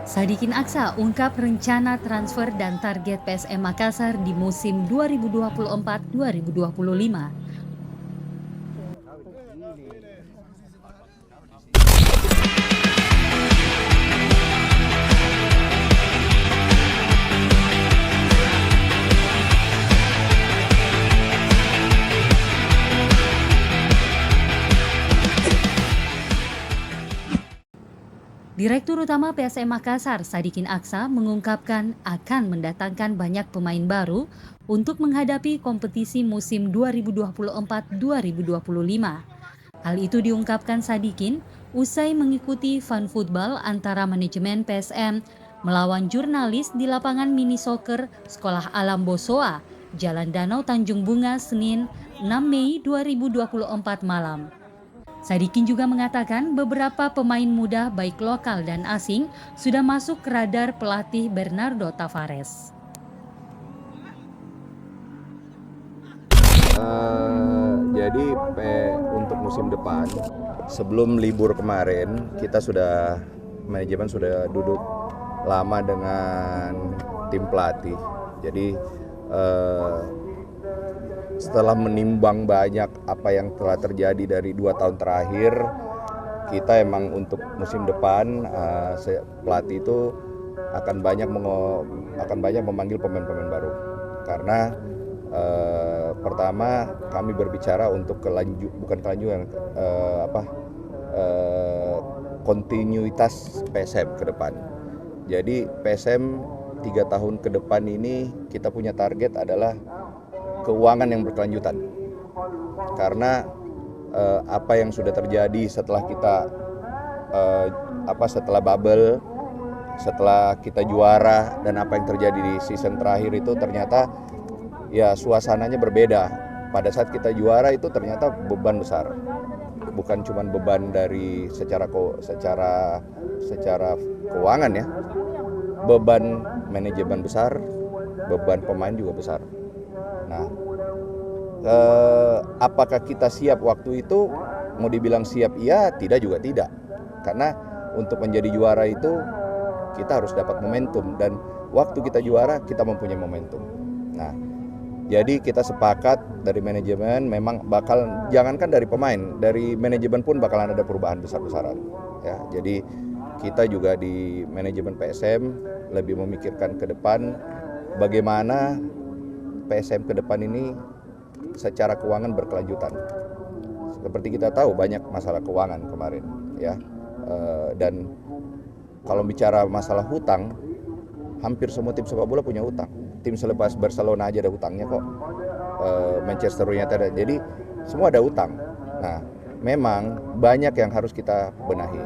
Sadikin Aksa ungkap rencana transfer dan target PSM Makassar di musim 2024-2025. Direktur Utama PSM Makassar, Sadikin Aksa, mengungkapkan akan mendatangkan banyak pemain baru untuk menghadapi kompetisi musim 2024-2025. Hal itu diungkapkan Sadikin usai mengikuti fun football antara manajemen PSM melawan jurnalis di lapangan mini soccer Sekolah Alam Bosoa, Jalan Danau Tanjung Bunga, Senin 6 Mei 2024 malam. Sadikin juga mengatakan beberapa pemain muda baik lokal dan asing sudah masuk ke radar pelatih Bernardo Tavares. Jadi untuk musim depan, sebelum libur kemarin, manajemen sudah duduk lama dengan tim pelatih. Jadi setelah menimbang banyak apa yang telah terjadi dari 2 tahun terakhir, kita emang untuk musim depan pelatih itu akan banyak memanggil pemain-pemain baru. Karena pertama kami berbicara untuk kontinuitas PSM ke depan. Jadi PSM 3 tahun ke depan ini kita punya target adalah keuangan yang berkelanjutan. Karena apa yang sudah terjadi setelah kita setelah bubble, setelah kita juara, dan apa yang terjadi di season terakhir itu ternyata ya suasananya berbeda. Pada saat kita juara itu ternyata beban besar. Bukan cuma beban dari secara keuangan ya. Beban manajemen besar, beban pemain juga besar. Nah, apakah kita siap waktu itu? Mau dibilang siap iya, tidak juga tidak. Karena untuk menjadi juara itu kita harus dapat momentum, dan waktu kita juara kita mempunyai momentum. Nah, jadi kita sepakat dari manajemen memang jangankan dari pemain, dari manajemen pun bakalan ada perubahan besar-besaran. Ya, jadi kita juga di manajemen PSM lebih memikirkan ke depan bagaimana PSM ke depan ini secara keuangan berkelanjutan. Seperti kita tahu banyak masalah keuangan kemarin, ya. Dan kalau bicara masalah hutang, hampir semua tim sepak bola punya hutang. Tim selepas Barcelona aja ada hutangnya kok. Manchester United ada. Jadi semua ada hutang. Nah, memang banyak yang harus kita benahi.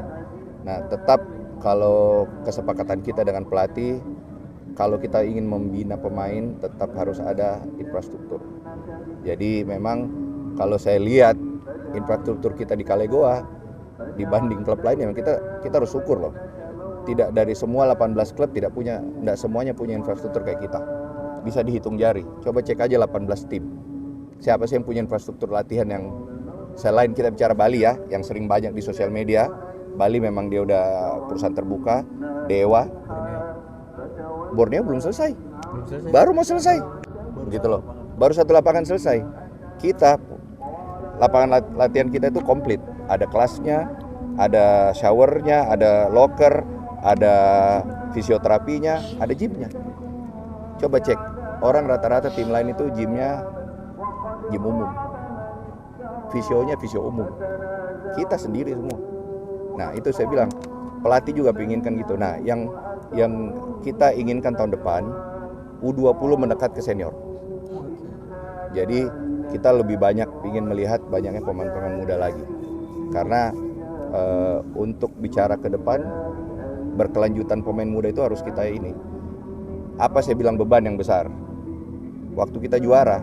Nah, tetap kalau kesepakatan kita dengan pelatih, kalau kita ingin membina pemain tetap harus ada infrastruktur. Jadi memang kalau saya lihat infrastruktur kita di Kalegoa dibanding klub lain, kita harus syukur loh. Tidak dari semua 18 klub tidak semuanya punya infrastruktur kayak kita. Bisa dihitung jari. Coba cek aja 18 tim. Siapa sih yang punya infrastruktur latihan yang selain kita bicara Bali ya, yang sering banyak di sosial media. Bali memang dia udah perusahaan terbuka, Dewa. Borneo belum selesai. Baru mau selesai. Gitu loh. Baru 1 lapangan selesai. Kita lapangan latihan kita itu komplit. Ada kelasnya, ada showernya, ada locker, ada fisioterapinya, ada gymnya. Coba cek, orang rata-rata tim lain itu gymnya gym umum, fisionya fisio umum. Kita sendiri semua. Nah itu saya bilang, pelatih juga menginginkan gitu. Nah yang kita inginkan tahun depan, U20 mendekat ke senior. Jadi kita lebih banyak ingin melihat banyaknya pemain-pemain muda lagi. Karena untuk bicara ke depan, berkelanjutan pemain muda itu harus kita ini. Apa saya bilang beban yang besar? Waktu kita juara,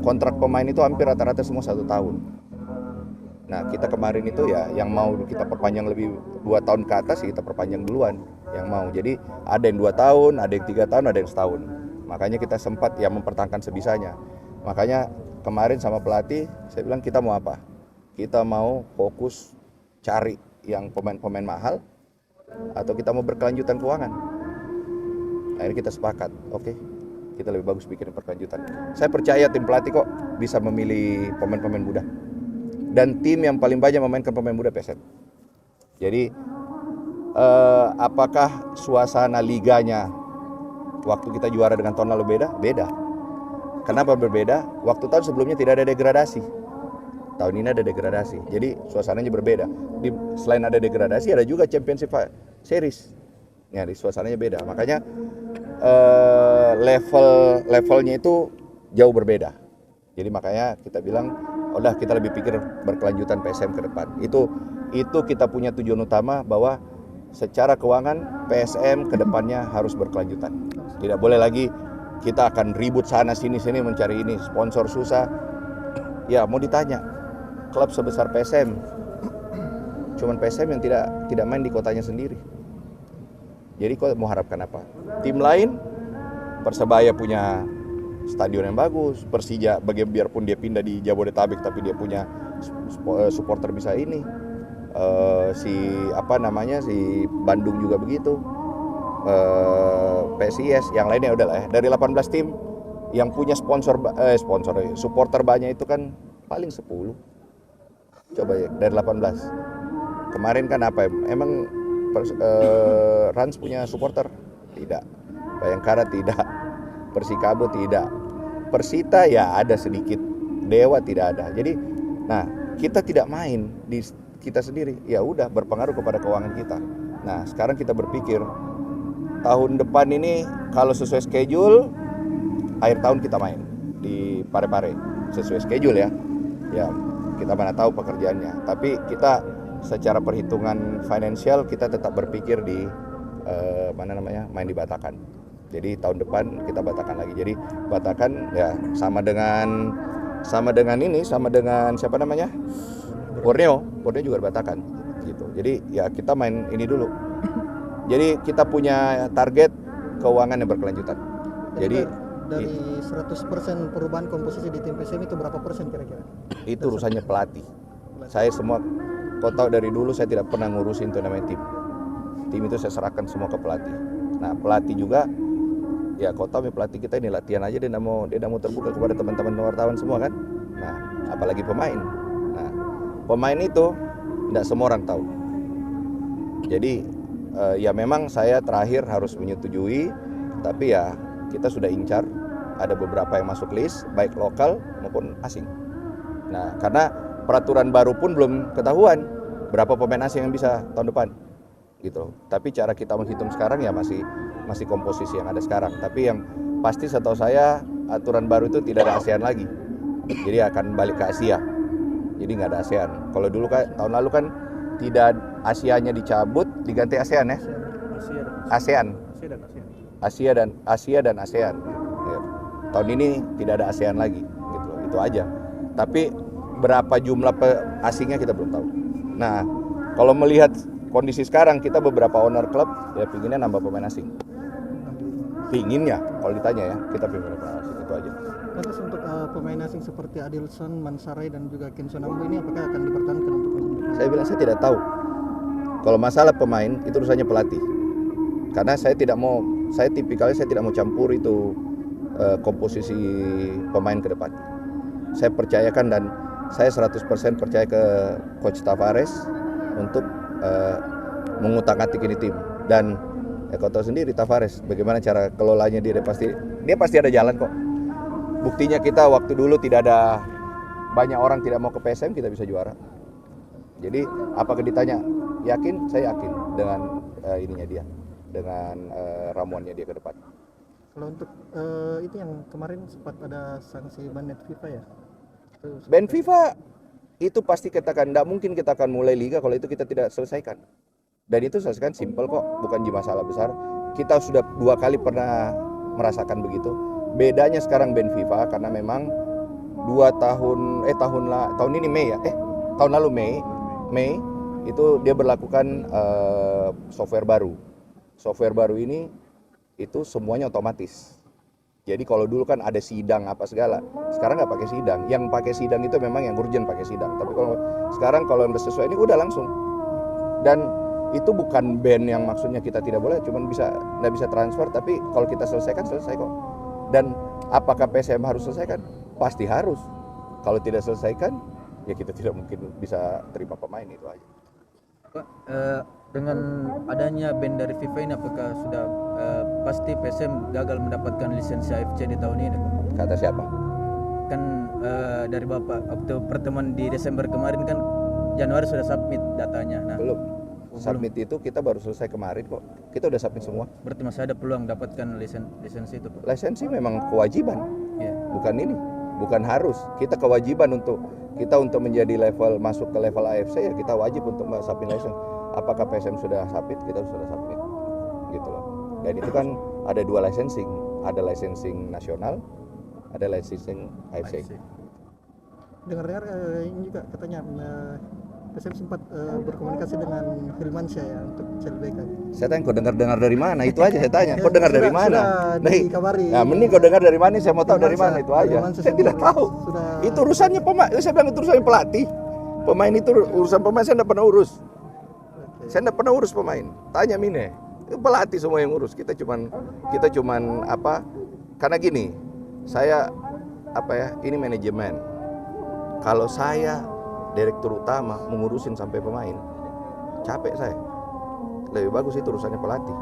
kontrak pemain itu hampir rata-rata semua 1 tahun. Nah kita kemarin itu ya yang mau kita perpanjang lebih 2 tahun ke atas, kita perpanjang duluan yang mau. Jadi ada yang 2 tahun, ada yang 3 tahun, ada yang setahun. Makanya kita sempat ya mempertahankan sebisanya. Makanya kemarin sama pelatih saya bilang kita mau apa? Kita mau fokus cari yang pemain-pemain mahal, atau kita mau berkelanjutan keuangan. Akhirnya kita sepakat, oke, kita lebih bagus bikin berkelanjutan. Saya percaya tim pelatih kok bisa memilih pemain-pemain muda. Dan tim yang paling banyak memainkan pemain muda PSM. Jadi apakah suasana liganya waktu kita juara dengan tahun lalu beda? Beda. Kenapa berbeda? Waktu tahun sebelumnya tidak ada degradasi. Tahun ini ada degradasi. Jadi suasananya berbeda. Selain ada degradasi, ada juga Championship Series. Ya, di suasananya beda. Makanya levelnya itu jauh berbeda. Jadi makanya kita bilang, udah kita lebih pikir berkelanjutan PSM ke depan. Itu kita punya tujuan utama bahwa secara keuangan PSM ke depannya harus berkelanjutan. Tidak boleh lagi kita akan ribut sana sini mencari ini, sponsor susah. Ya mau ditanya, klub sebesar PSM, cuman PSM yang tidak main di kotanya sendiri. Jadi kok mau harapkan apa? Tim lain, Persebaya punya stadion yang bagus, Persija biarpun dia pindah di Jabodetabek tapi dia punya supporter bisa ini. Si Bandung juga begitu. PSIS yang lainnya udahlah ya. Dari 18 tim yang punya supporter banyak itu kan paling 10. Coba ya dari 18. Kemarin kan apa? Emang Rans punya supporter? Tidak. Bayangkara tidak. Persikabo tidak. Persita ya ada sedikit. Dewa tidak ada. Jadi kita tidak main di kita sendiri. Ya udah berpengaruh kepada keuangan kita. Nah, sekarang kita berpikir tahun depan ini kalau sesuai schedule akhir tahun kita main di Parepare sesuai schedule ya. Ya, kita mana tahu pekerjaannya. Tapi kita secara perhitungan finansial kita tetap berpikir di main di Batakan. Jadi tahun depan kita Batakan lagi. Jadi Batakan ya sama dengan siapa namanya? Borneo juga Batakan gitu. Jadi ya kita main ini dulu. Jadi kita punya target keuangan yang berkelanjutan. Jadi dari 100% perubahan komposisi di tim PSM itu berapa persen kira-kira? Itu urusannya pelatih. Saya semua, kau tahu dari dulu saya tidak pernah ngurusin itu namanya tim. Tim itu saya serahkan semua ke pelatih. Nah pelatih juga, ya kau tahu pelatih kita ini latihan aja dia tidak mau terbuka kepada teman-teman wartawan semua kan. Nah apalagi pemain. Nah pemain itu tidak semua orang tahu. Jadi ya memang saya terakhir harus menyetujui, tapi ya kita sudah incar, ada beberapa yang masuk list, baik lokal maupun asing. Nah, karena peraturan baru pun belum ketahuan berapa pemain asing yang bisa tahun depan, gitu. Tapi cara kita menghitung sekarang ya masih komposisi yang ada sekarang. Tapi yang pasti setahu saya aturan baru itu tidak ada ASEAN lagi, jadi akan balik ke Asia. Jadi nggak ada ASEAN. Kalau dulu kan tahun lalu kan tidak Asianya dicabut diganti ASEAN ya. ASEAN. Asia dan ASEAN. Ya. Tahun ini tidak ada ASEAN lagi gitu. Itu aja. Tapi berapa jumlah asingnya kita belum tahu. Nah, kalau melihat kondisi sekarang kita beberapa owner klub ya pinginnya nambah pemain asing. Pinginnya kalau ditanya ya, kita pengen pemain asing itu aja. Terus untuk pemain asing seperti Adilson, Mansarai dan juga Kenson Ambu ini apakah akan dipertahankan untuk musim depan? Saya bilang saya tidak tahu. Kalau masalah pemain itu urusannya pelatih. Karena saya tipikalnya saya tidak mau campur itu komposisi pemain ke depan. Saya percayakan dan saya 100% percaya ke Coach Tavares untuk mengutak-atik ini tim. Dan ya kau tahu sendiri Tavares bagaimana cara kelolanya dia pasti ada jalan kok. Buktinya kita waktu dulu tidak ada banyak orang tidak mau ke PSM kita bisa juara. Jadi apakah ditanya yakin? Saya yakin dengan ininya dia, dengan ramuannya dia ke depan. Kalau untuk itu yang kemarin sempat ada sanksi ban net FIFA ya? Ban FIFA itu pasti katakan tidak mungkin kita akan mulai liga kalau itu kita tidak selesaikan. Dan itu selesaikan simple kok, bukan masalah besar. Kita sudah 2 kali pernah merasakan begitu. Bedanya sekarang ban FIFA karena memang 2 tahun tahun ini Mei ya. Tahun lalu Mei itu dia berlakukan software baru. Software baru ini itu semuanya otomatis. Jadi kalau dulu kan ada sidang apa segala, sekarang nggak pakai sidang. Yang pakai sidang itu memang yang urgent pakai sidang. Tapi kalau sekarang kalau yang sesuai ini udah langsung. Dan itu bukan ban yang maksudnya kita tidak boleh, cuman nggak bisa transfer, tapi kalau kita selesaikan selesai kok. Dan apakah PSM harus selesaikan? Pasti harus. Kalau tidak selesaikan, ya kita tidak mungkin bisa terima pemain, itu aja. Pak, dengan adanya ban dari FIFA ini apakah sudah pasti PSM gagal mendapatkan lisensi AFC di tahun ini, Pak? Kata siapa? Kan dari Bapak waktu pertemuan di Desember kemarin kan Januari sudah submit datanya. Nah, Belum. Submit itu kita baru selesai kemarin kok. Kita udah submit semua. berarti masih ada peluang dapatkan lisensi itu, Pak? Lisensi memang kewajiban, Iya. bukan ini, bukan harus. Kita kewajiban untuk menjadi level, masuk ke level AFC, ya kita wajib untuk submit lisensi. Apakah PSM sudah submit? Kita sudah submit, gitu loh. Dan itu kan ada 2 licensing, ada licensing nasional, ada licensing AFC. Dengar-dengar ini juga katanya PSM sempat berkomunikasi dengan Hilmansyah ya untuk CLBK. Saya tanya, kau dengar dari mana? Itu aja saya tanya. Kau dengar dari mana? Sudah dikabari. Nah, mending kau dengar dari mana? Saya mau tahu dari mana, Hilmansyah- itu aja. Hilmansyah Saya tidak tahu. sudah- Itu urusannya pemain. Saya bilang itu urusannya pelatih. Pemain itu urusan pemain, saya tidak pernah urus. Oke. Saya tidak pernah urus pemain. Tanya Mine. Itu pelatih semua yang urus. Kita cuman apa? Karena gini, saya ini manajemen. Kalau saya direktur utama mengurusin sampai pemain, capek saya. Lebih bagus itu urusannya pelatih,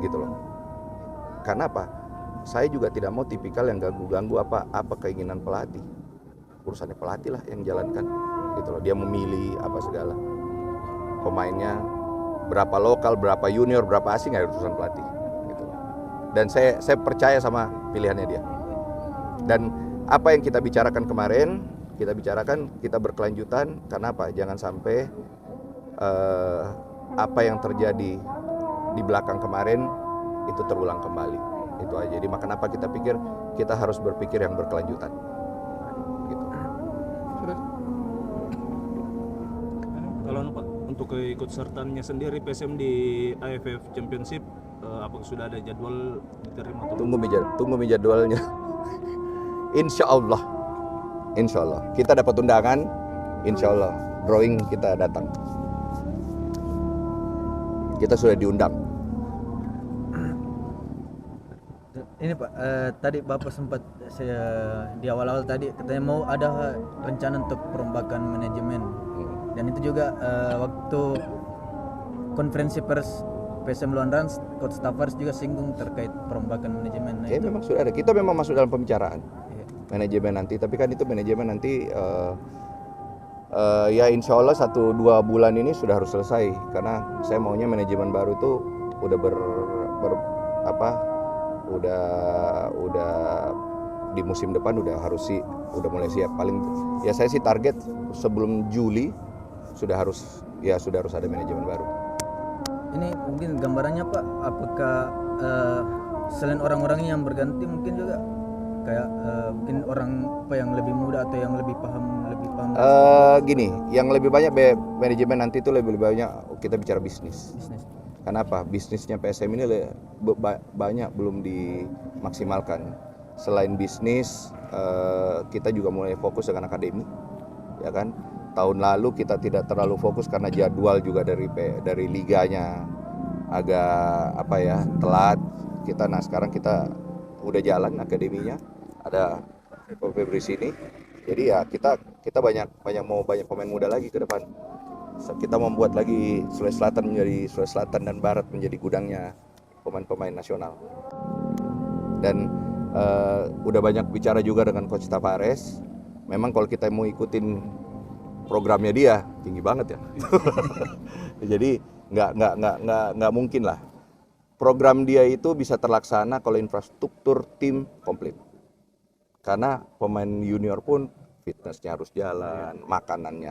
gitu loh. Karena apa? Saya juga tidak mau tipikal yang ganggu-ganggu apa keinginan pelatih. Urusannya pelatih lah yang jalankan, gitu loh. Dia memilih apa segala. Pemainnya berapa lokal, berapa junior, berapa asing, ada urusan pelatih, gitu loh. Dan saya percaya sama pilihannya dia. Dan apa yang kita bicarakan kemarin, kita berkelanjutan. Karena apa? Jangan sampai apa yang terjadi di belakang kemarin itu terulang kembali. Itu aja. Jadi kenapa kita pikir kita harus berpikir yang berkelanjutan. Gitu. Sudah. Kalau Pak, untuk keikutsertaannya sendiri PSM di AFF Championship, apakah sudah ada jadwal diterima? Tunggu jadwalnya. Insya Allah kita dapat undangan. Insya Allah drawing kita datang. Kita sudah diundang. Ini Pak, tadi Bapak sempat saya di awal-awal tadi katanya mau ada rencana untuk perombakan manajemen. Dan itu juga waktu konferensi pers PSM Luanran, Coach Tavares juga singgung terkait perombakan manajemen. Nah, itu Memang sudah ada. Kita memang masuk dalam pembicaraan Iya. manajemen nanti. Tapi kan itu manajemen nanti ya insya Allah 1-2 bulan ini sudah harus selesai. Karena saya maunya manajemen baru itu udah udah di musim depan udah mulai siap. Paling ya saya sih target sebelum Juli sudah harus ada manajemen baru. Ini mungkin gambarannya Pak, apakah selain orang-orangnya yang berganti mungkin juga kayak mungkin orang yang lebih muda atau yang lebih paham Gini, yang lebih banyak manajemen nanti itu lebih banyak kita bicara bisnis. bisnis. Kenapa? Bisnisnya PSM ini banyak belum dimaksimalkan. Selain bisnis, kita juga mulai fokus dengan akademi, ya kan? Tahun lalu kita tidak terlalu fokus karena jadwal juga dari liganya agak telat. Sekarang kita udah jalan akademinya, ada Febri sini. Jadi ya kita banyak pemain muda lagi ke depan. Kita membuat lagi Sulawesi Selatan dan Barat menjadi gudangnya pemain-pemain nasional. Dan udah banyak bicara juga dengan Coach Tavares. Memang kalau kita mau ikutin programnya dia tinggi banget ya. Jadi nggak mungkin lah. Program dia itu bisa terlaksana kalau infrastruktur tim komplit. Karena pemain junior pun fitnessnya harus jalan, makanannya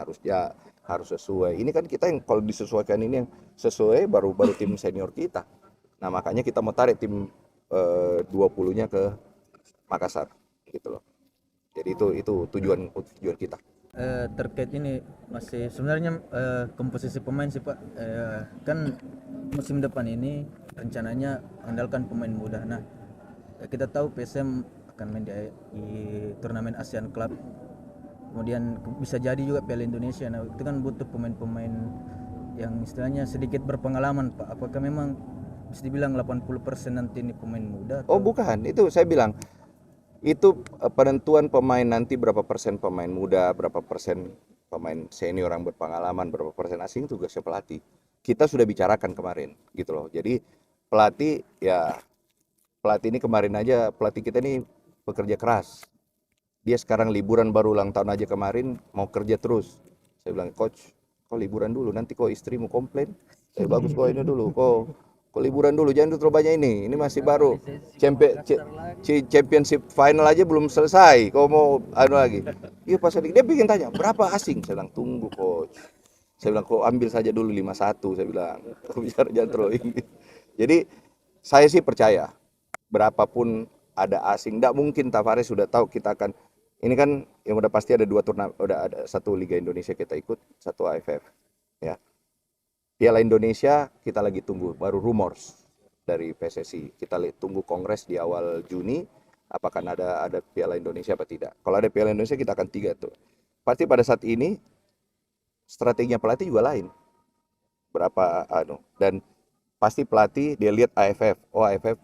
harus sesuai. Ini kan kita yang kalau disesuaikan ini yang sesuai baru tim senior kita. Nah makanya kita mau tarik tim 20-nya ke Makassar gitu loh. Jadi itu tujuan kita. Terkait ini masih sebenarnya komposisi pemain sih Pak, kan musim depan ini rencananya andalkan pemain muda. Nah kita tahu PSM akan main di turnamen ASEAN Club, kemudian bisa jadi juga Piala Indonesia. Nah itu kan butuh pemain-pemain yang istilahnya sedikit berpengalaman Pak. Apakah memang bisa dibilang 80% nanti ini pemain muda? Oh bukan, itu saya bilang itu penentuan pemain nanti berapa persen pemain muda, berapa persen pemain senior yang berpengalaman, berapa persen asing itu tugasnya pelatih. Kita sudah bicarakan kemarin gitu loh. Jadi pelatih ini kemarin aja pelatih kita ini bekerja keras. Dia sekarang liburan baru ulang tahun aja kemarin mau kerja terus. Saya bilang, coach, kok liburan dulu, nanti kok istrimu komplain. Bagus kok ini dulu, kok liburan dulu, jangan terlalu banyak ini masih baru. Championship final aja belum selesai, kok mau lagi. Iya pas dia bikin tanya, berapa asing? Saya bilang, tunggu coach. Saya bilang, kok ambil saja dulu 5-1, saya bilang. Kok bicara jangan terlalu ini. Jadi saya sih percaya, berapapun ada asing, tidak mungkin Tavares sudah tahu kita akan. Ini kan yang udah pasti ada 2 turnamen, udah ada 1 Liga Indonesia kita ikut, 1 AFF. Ya. Piala Indonesia kita lagi tunggu, baru rumors dari PSSI. Kita tunggu kongres di awal Juni, apakah ada Piala Indonesia apa tidak. Kalau ada Piala Indonesia kita akan 3 tuh. Pasti pada saat ini strateginya pelatih juga lain. Dan pasti pelatih dia lihat AFF. Oh AFF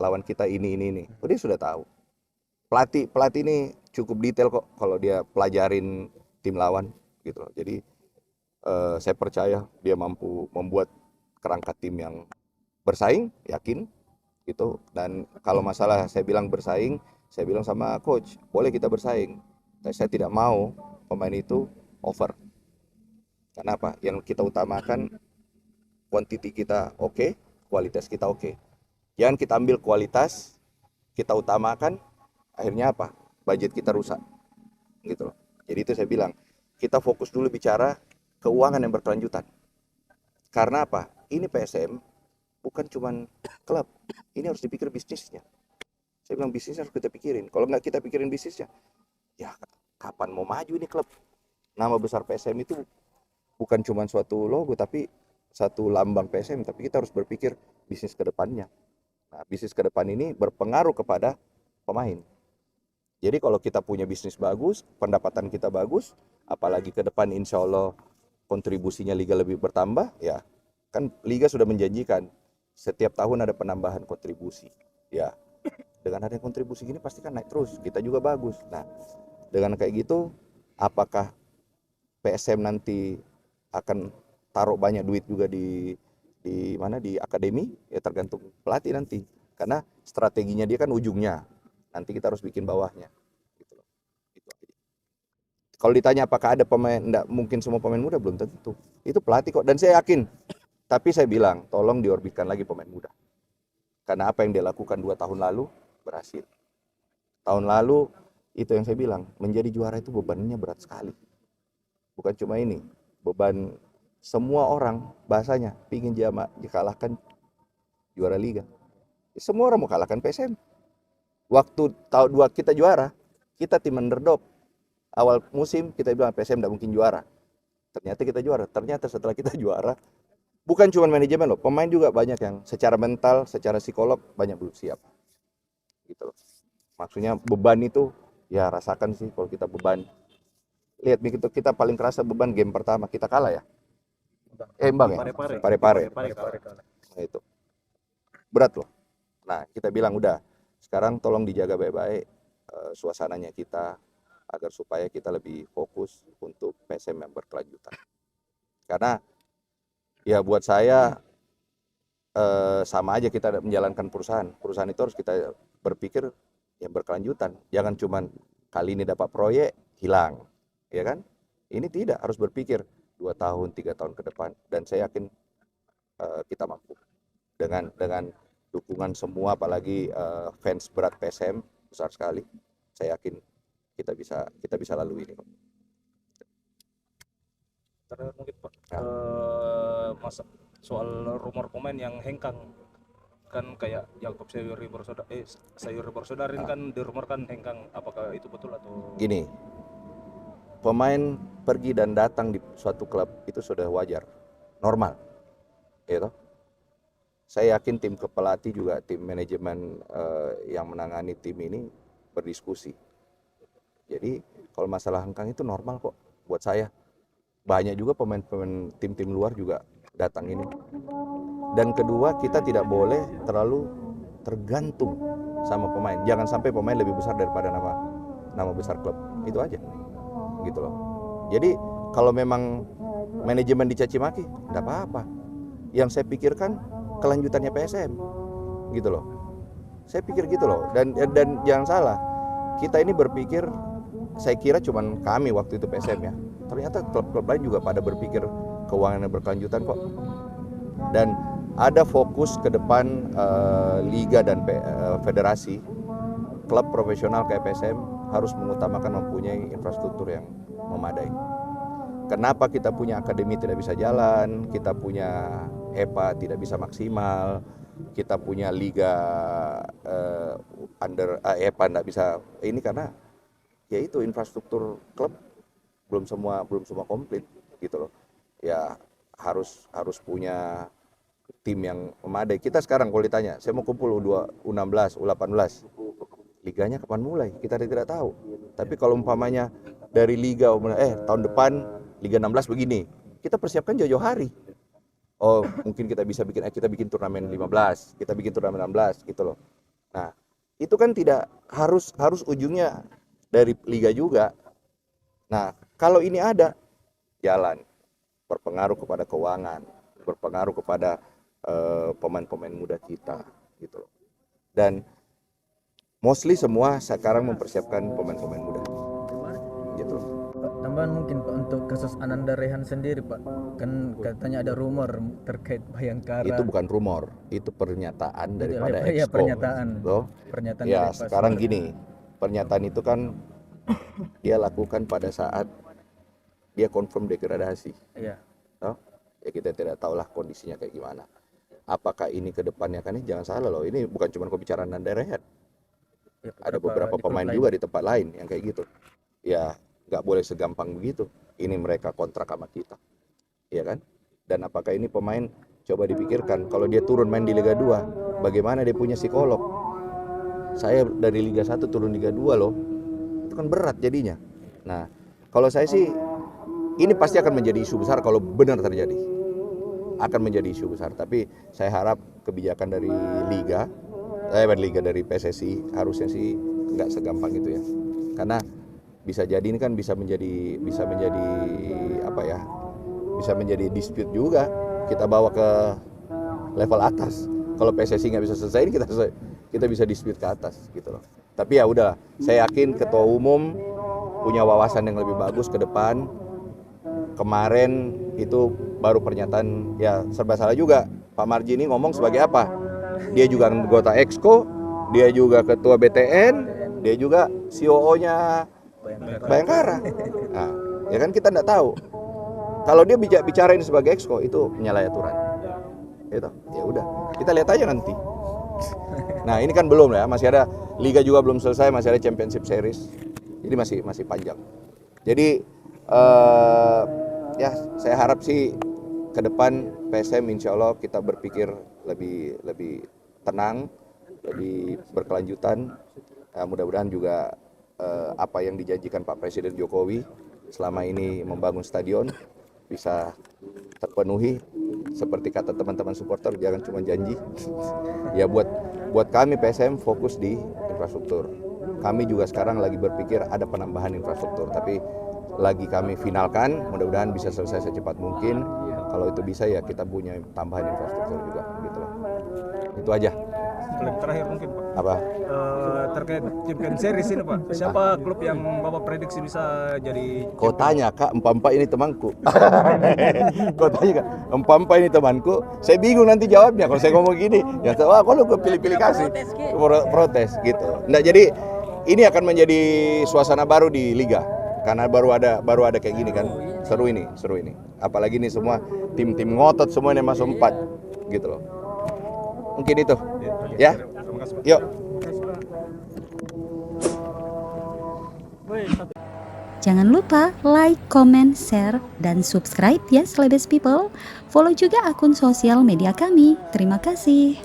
lawan kita ini. Oh, dia sudah tahu. Pelatih ini cukup detail kok kalau dia pelajarin tim lawan gitu loh. Jadi saya percaya dia mampu membuat kerangka tim yang bersaing, yakin gitu. Dan kalau masalah saya bilang bersaing, saya bilang sama coach, boleh kita bersaing. Tapi saya tidak mau pemain itu over. Kenapa? Yang kita utamakan quantity kita oke, kualitas kita oke. Jangan kita ambil kualitas, kita utamakan, akhirnya apa? Budget kita rusak. Gitu loh. Jadi itu saya bilang, kita fokus dulu bicara keuangan yang berkelanjutan. Karena apa? Ini PSM bukan cuman klub. Ini harus dipikir bisnisnya. Saya bilang bisnisnya harus kita pikirin. Kalau nggak kita pikirin bisnisnya, ya kapan mau maju ini klub? Nama besar PSM itu bukan cuma suatu logo, tapi satu lambang PSM. Tapi kita harus berpikir bisnis ke depannya. Nah, bisnis ke depan ini berpengaruh kepada pemain. Jadi kalau kita punya bisnis bagus, pendapatan kita bagus, apalagi ke depan insya Allah kontribusinya Liga lebih bertambah, ya kan Liga sudah menjanjikan setiap tahun ada penambahan kontribusi. Ya, dengan ada kontribusi gini pasti kan naik terus, kita juga bagus. Nah, dengan kayak gitu, apakah PSM nanti akan taruh banyak duit juga di akademi? Ya tergantung pelatih nanti, karena strateginya dia kan ujungnya. Nanti kita harus bikin bawahnya. Gitu loh. Itu aja. Kalau ditanya apakah ada pemain, enggak mungkin semua pemain muda, belum tentu. Itu pelatih kok, dan saya yakin. Tapi saya bilang, tolong diorbitkan lagi pemain muda. Karena apa yang dia lakukan 2 tahun lalu berhasil. Tahun lalu itu yang saya bilang, menjadi juara itu bebannya berat sekali. Bukan cuma ini, beban semua orang bahasanya pingin dikalahkan juara Liga. Semua orang mau kalahkan PSM. Waktu tahun 2 kita juara, kita tim underdog. Awal musim kita bilang PSM tidak mungkin juara. Ternyata kita juara. Ternyata setelah kita juara, bukan cuma manajemen loh, pemain juga banyak yang secara mental, secara psikolog banyak belum siap. Gitu loh. Maksudnya beban itu ya rasakan sih kalau kita beban. Lihat kita paling kerasa beban game pertama kita kalah ya. Embang ya. Pare-pare. Nah, itu. Berat loh. Nah, kita bilang udah sekarang tolong dijaga baik-baik suasananya kita agar supaya kita lebih fokus untuk PSM yang berkelanjutan. Karena ya buat saya sama aja kita menjalankan perusahaan. Perusahaan itu harus kita berpikir yang berkelanjutan. Jangan cuman kali ini dapat proyek hilang, ya kan? Ini tidak, harus berpikir 2 tahun, 3 tahun ke depan. Dan saya yakin kita mampu dengan dukungan semua, apalagi fans berat PSM besar sekali. Saya yakin kita bisa lalui ini. Terakhir mungkin Pak, soal rumor pemain yang hengkang kan kayak Jakob Sayuri Borsodarin kan dirumorkan hengkang, apakah itu betul atau gini? Pemain pergi dan datang di suatu klub itu sudah wajar, normal, gitu. Saya yakin tim pelatih juga tim manajemen yang menangani tim ini berdiskusi. Jadi kalau masalah hengkang itu normal kok buat saya. Banyak juga pemain tim-tim luar juga datang ini. Dan kedua, kita tidak boleh terlalu tergantung sama pemain. Jangan sampai pemain lebih besar daripada nama besar klub. Itu aja. Gitu loh. Jadi kalau memang manajemen dicaci maki, enggak apa-apa. Yang saya pikirkan kelanjutannya PSM. Gitu loh. Saya pikir gitu loh. Dan jangan salah. Kita ini berpikir, saya kira cuman kami waktu itu PSM ya. Ternyata klub-klub lain juga pada berpikir keuangan yang berkelanjutan kok. Dan ada fokus ke depan liga dan federasi, klub profesional kayak PSM harus mengutamakan mempunyai infrastruktur yang memadai. Kenapa kita punya akademi tidak bisa jalan, kita punya EPA tidak bisa maksimal, kita punya liga EPA tidak bisa, ini karena yaitu infrastruktur klub belum semua komplit gitu loh. Ya harus punya tim yang memadai. Kita sekarang kalau ditanya, saya mau kumpul U16, U18, liganya kapan mulai? Kita tidak tahu. Tapi kalau umpamanya dari liga, tahun depan Liga 16 begini, kita persiapkan jauh-jauh hari. Oh, mungkin kita bikin turnamen 15, kita bikin turnamen 16 gitu loh. Nah, itu kan tidak harus ujungnya dari liga juga. Nah, kalau ini ada jalan, berpengaruh kepada keuangan, berpengaruh kepada pemain-pemain muda kita gitu loh. Dan mostly semua sekarang mempersiapkan pemain-pemain muda gitu loh. Pak, tambahan mungkin Pak untuk kasus Ananda Rehan sendiri Pak, kan katanya ada rumor terkait Bayangkara. Itu bukan rumor, itu pernyataan daripada ya, Exco. pernyataan Ya, dari sekarang Pak gini, pernyataan itu kan dia lakukan pada saat dia confirm degradasi. Iya. Ya kita tidak tahulah kondisinya kayak gimana. Apakah ini ke depannya kan, ini jangan salah loh, ini bukan cuma pembicaraan Ananda Rehan. Ya, Ada beberapa pemain juga di tempat lain yang kayak gitu. Ya nggak boleh segampang begitu. Ini mereka kontrak sama kita, ya kan? Dan apakah ini pemain, coba dipikirkan kalau dia turun main di Liga 2, bagaimana dia punya psikolog? Saya dari Liga 1 turun Liga 2 loh, itu kan berat jadinya. Nah, kalau saya sih ini pasti akan menjadi isu besar kalau benar terjadi. Akan menjadi isu besar, tapi saya harap kebijakan dari dari PSSI harusnya sih nggak segampang itu ya, karena bisa jadi ini kan bisa menjadi dispute juga, kita bawa ke level atas. Kalau PSSI nggak bisa selesai ini kita bisa dispute ke atas gitu loh. Tapi ya udah, saya yakin ketua umum punya wawasan yang lebih bagus ke depan. Kemarin itu baru pernyataan, ya serba salah juga. Pak Marji ini ngomong sebagai apa? Dia juga anggota Exco, dia juga ketua BTN, dia juga COO-nya Bayangkara. Nah, ya kan kita enggak tahu. Kalau dia bicara ini sebagai Exco, itu menyalahi aturan. Itu, ya udah, kita lihat aja nanti. Nah, ini kan belum ya, masih ada liga juga belum selesai, masih ada Championship Series. Jadi masih panjang. Jadi ya saya harap sih ke depan PSM insya Allah kita berpikir lebih tenang, lebih berkelanjutan. Mudah-mudahan juga apa yang dijanjikan Pak Presiden Jokowi selama ini membangun stadion bisa terpenuhi. Seperti kata teman-teman supporter, jangan cuma janji. Ya buat kami PSM fokus di infrastruktur. Kami juga sekarang lagi berpikir ada penambahan infrastruktur, tapi lagi kami finalkan, mudah-mudahan bisa selesai secepat mungkin. Kalau itu bisa ya kita punya tambahan infrastruktur juga gitu loh. Itu aja. Terakhir mungkin Pak. Apa? Terkait Champions Series ini Pak, siapa klub yang Bapak prediksi bisa jadi? Kau tanya Kak, Empampa ini temanku. Kau tanya Kak, Empampa ini temanku. Saya bingung nanti jawabnya kalau saya ngomong gini. Ya wah kalau gue pilih-pilih kasih protes gitu. Nah, jadi ini akan menjadi suasana baru di liga. Karena baru ada kayak gini kan, seru ini. Apalagi ini semua tim-tim ngotot semua yang masuk 4 gitu loh. Mungkin itu, ya. Yuk. Jangan lupa like, comment, share, dan subscribe ya Celebes People. Follow juga akun sosial media kami. Terima kasih.